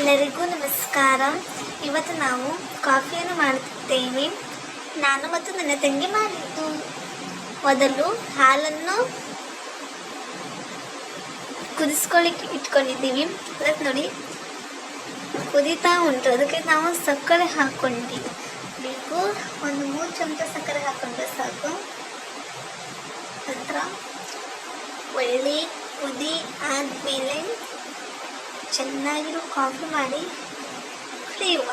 ಎಲ್ಲರಿಗೂ ನಮಸ್ಕಾರ. ಇವತ್ತು ನಾವು ಕಾಫಿಯನ್ನು ಮಾಡುತ್ತಿದ್ದೇವೆ. ನಾನು ಮತ್ತು ನನ್ನ ತಂಗಿ ಮಾಡಿದ್ದು. ಮೊದಲು ಹಾಲನ್ನು ಕುದಿಸ್ಕೊಳ್ಳಿಕ್ಕೆ ಇಟ್ಕೊಂಡಿದ್ದೀವಿ. ಅದಕ್ಕೆ ನೋಡಿ ಕುದೀತಾ ಉಂಟು. ಅದಕ್ಕೆ ನಾವು ಸಕ್ಕರೆ ಹಾಕ್ಕೊಂಡಿಬೇಕು. ಒಂದು 3 ಚಮಚ ಸಕ್ಕರೆ ಹಾಕೊಂಡ್ರೆ ಸಾಕು. ನಂತರ ಒಳ್ಳೆ ಕುದಿ ಆದಮೇಲೆ ಚೆನ್ನಾಗಿರೋ ಕಾಫಿ ಮಾಡಿ ಕುಡಿಯುವ.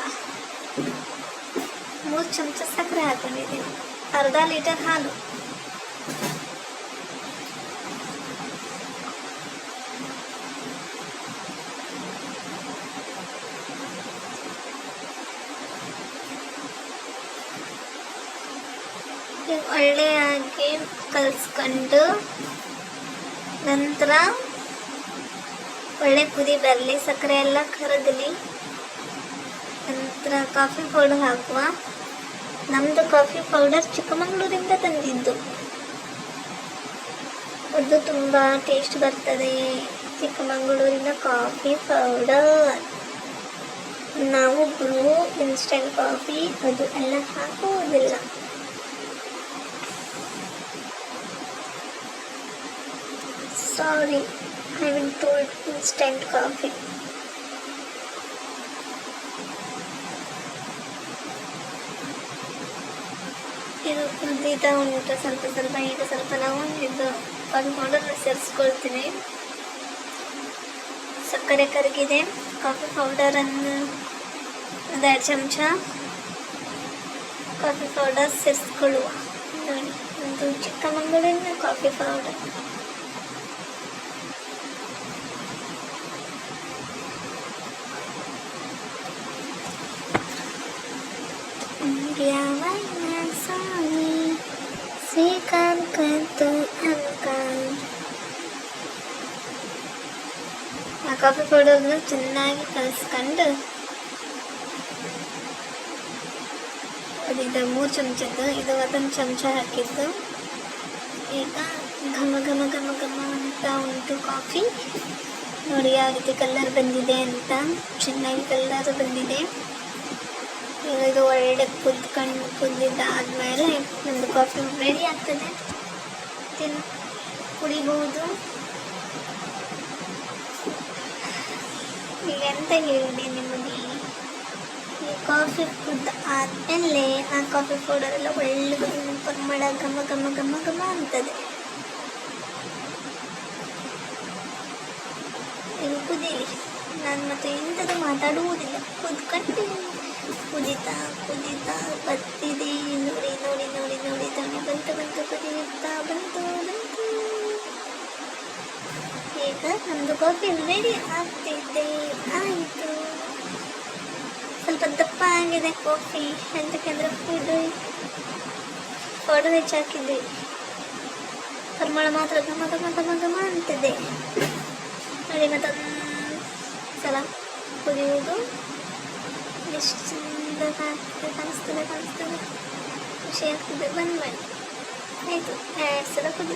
3 ಚಮಚ ಸಕ್ಕರೆ ಹಾಕೊಂಡಿದ್ದೀನಿ. ಅರ್ಧ ಲೀಟರ್ ಹಾಲು. ಒಳ್ಳೆಯಾಗಿ ಕಲಿಸ್ಕೊಂಡು ನಂತರ ಒಳ್ಳೆ ಕುದಿ ಬರಲಿ, ಸಕ್ಕರೆ ಎಲ್ಲ ಕರಗಲಿ. ನಂತರ ಕಾಫಿ ಪೌಡರ್ ಹಾಕುವ. ನಮ್ಮದು ಕಾಫಿ ಪೌಡರ್ ಚಿಕ್ಕಮಗಳೂರಿಂದ ತಂದಿದ್ದು. ಅದು ತುಂಬ ಟೇಸ್ಟ್ ಬರ್ತದೆ. ಚಿಕ್ಕಮಗಳೂರಿನ ಕಾಫಿ ಪೌಡರ್. ನಾವು ಬ್ರೂ ಇನ್ಸ್ಟೆಂಟ್ ಕಾಫಿ ಅದು ಎಲ್ಲ ಹಾಕುವುದಿಲ್ಲ. Sorry, I will told instant coffee. ಇದು ಕುದೀತಾ ಉಂಟು ಸ್ವಲ್ಪ ಸ್ವಲ್ಪ. ಈಗ ಸ್ವಲ್ಪ ನಾವು ಇದು ಕಾಫಿ ಪೌಡರ್ನ ಸೇರಿಸ್ಕೊಳ್ತೀನಿ. ಸಕ್ಕರೆ ಕರಗಿದೆ. ಕಾಫಿ ಪೌಡರನ್ನು 1 ಚಮಚ ಕಾಫಿ ಪೌಡರ್ ಸೇರಿಸ್ಕೊಳ್ಳುವ. ನೋಡಿ, ಒಂದು ಚಿಕ್ಕಮಗಳೂರಿನ ಕಾಫಿ ಪೌಡರ್. ಸ್ವೀಕಾರ ಕರ್ತು ಅಂಕಲ್. ಆ ಕಾಫಿ ಪೌಡರ್ನ ಚೆನ್ನಾಗಿ ಕಲಿಸ್ಕೊಂಡು ಅದಿದ 3 ಚಮಚದ್ದು, ಇದು 1 ಚಮಚ ಹಾಕಿದ್ದು. ಈಗ ಘಮ ಘಮ ಘಮ ಘಮ ಅಂತ ಉಂಟು ಕಾಫಿ. ನೋಡಿ ಯಾವ ರೀತಿ ಕಲರ್ ಬಂದಿದೆ ಅಂತ. ಚೆನ್ನಾಗಿ ಕಲರ್ ಬಂದಿದೆ. ಈಗ ಇದು ಒಳ್ಳೆ ಕುದಿದ್ದಾದ್ಮೇಲೆ ನಮ್ಮದು ಕಾಫಿ ರೆಡಿ ಆಗ್ತದೆ. ಕುಡಿಬಹುದು. ಈಗ ಎಂತ ಹೇಳಿದೆ ನಿಮಗೆ, ಈ ಕಾಫಿ ಕುದ್ದ ಆದಮೇಲೆ ಆ ಕಾಫಿ ಪೌಡರ್ ಎಲ್ಲ ಒಳ್ಳೆ ಪರಿಮಳ ಘಮ ಘಮ ಘಮ ಘಮ ಅಂತದೆ. ಈಗ ಕುದೀಲಿ. ನಾನು ಮತ್ತೆ ಎಂಥದ್ದು ಮಾತಾಡುವುದಿಲ್ಲ. ಕುದೀತಾ ಕುದೀತಾ ಬರ್ತಿದೆ. ನೋಡಿ ನೋಡಿ ನೋಡಿ ನೋಡಿ ತಾನೆ ಬಂತು ಕುದೀತಾ ಬಂತು. ಈಗ ನಮ್ಮದು ಕಾಫಿ ರೆಡಿ ಆಗ್ತಿದೆ. ಆಯಿತು. ಸ್ವಲ್ಪ ದಪ್ಪ ಆಗಿದೆ ಕಾಫಿ. ಎಂತಕ್ಕೆಂದ್ರೆ ಪೌಡರ್ ಹೆಚ್ಚು ಹಾಕಿದ್ವಿ. ಪರಿಮಳ ಮಾತ್ರ ಘಮ ಘಮ ಘಮ ಘಮ ಅಂತಿದೆ. ನೋಡಿ ಮತ್ತೊಂದು ಸಲ ಕುದಿಯುವುದು. ಎಷ್ಟು ಚಂದ ಕಾಣಿಸ್ತದೆ. ಖುಷಿ ಆಗ್ತದೆ. ಬಂದ್ ಮಾಡಿ ಆಯಿತು. 2 ಸಲ ಕುದಿ.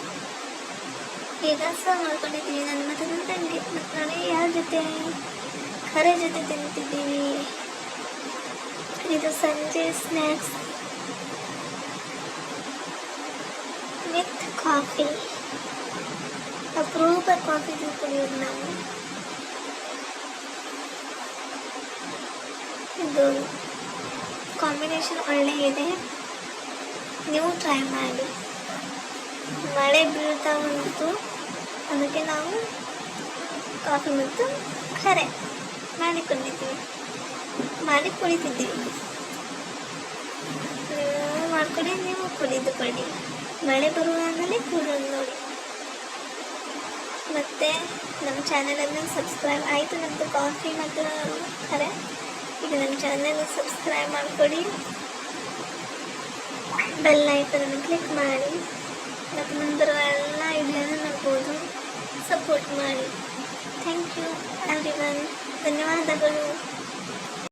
ಈಗ ಸರ್ವ್ ಮಾಡ್ಕೊಂಡಿದ್ದೀವಿ ನಾನು ಮತ್ತು ನನ್ನ ತಂಗಿ. ಮತ್ತು ನಾನು ಯಾರ ಜೊತೆ ಕರೆ ಜೊತೆ ತಿಂತಿದ್ದೀವಿ. ಇದು ಸಂಜೆ ಸ್ನ್ಯಾಕ್ಸ್ ವಿತ್ ಕಾಫಿ. ಅಪರೂಪ ಕಾಫಿ ಕುಡಿಯೋದು ನಾವು. ಇದು ಕಾಂಬಿನೇಷನ್ ಒಳ್ಳೆಯದೆ. ನೀವು ಟ್ರೈ ಮಾಡಿ. ಮಳೆ ಬೀಳ್ತಾ ಉಂಟು. ಅದಕ್ಕೆ ನಾವು ಕಾಫಿ ಮತ್ತು ಕರೆ ಮಾಡಿ ಕುಡಿತಿದ್ದೀವಿ. ನೀವು ಮಾಡ್ಕೊಡಿ, ನೀವು ಕುಡಿದುಕೊಳ್ಳಿ. ಮಳೆ ಬರುವಾಗಲೇ ಕುಡಿಯೋದು ನೋಡಿ. ಮತ್ತು ನಮ್ಮ ಚಾನಲನ್ನು ಸಬ್ಸ್ಕ್ರೈಬ್ ಆಯಿತು. ನಮ್ಮದು ಕಾಫಿ ಮತ್ತು ಕರೆ. ಈಗ ನಮ್ಮ ಚಾನಲ್ ಸಬ್ಸ್ಕ್ರೈಬ್ ಮಾಡಿಕೊಡಿ. ಬೆಲ್ ಐಕನನ್ನು ಕ್ಲಿಕ್ ಮಾಡಿ. ಮತ್ತು ಮುಂದಿರುವ ಎಲ್ಲ ವಿಡಿಯೋನ ನೋಡ್ಬೋದು. ಸಪೋರ್ಟ್ ಮಾಡಿ. Thank you everyone. ಧನ್ಯವಾದಗಳು.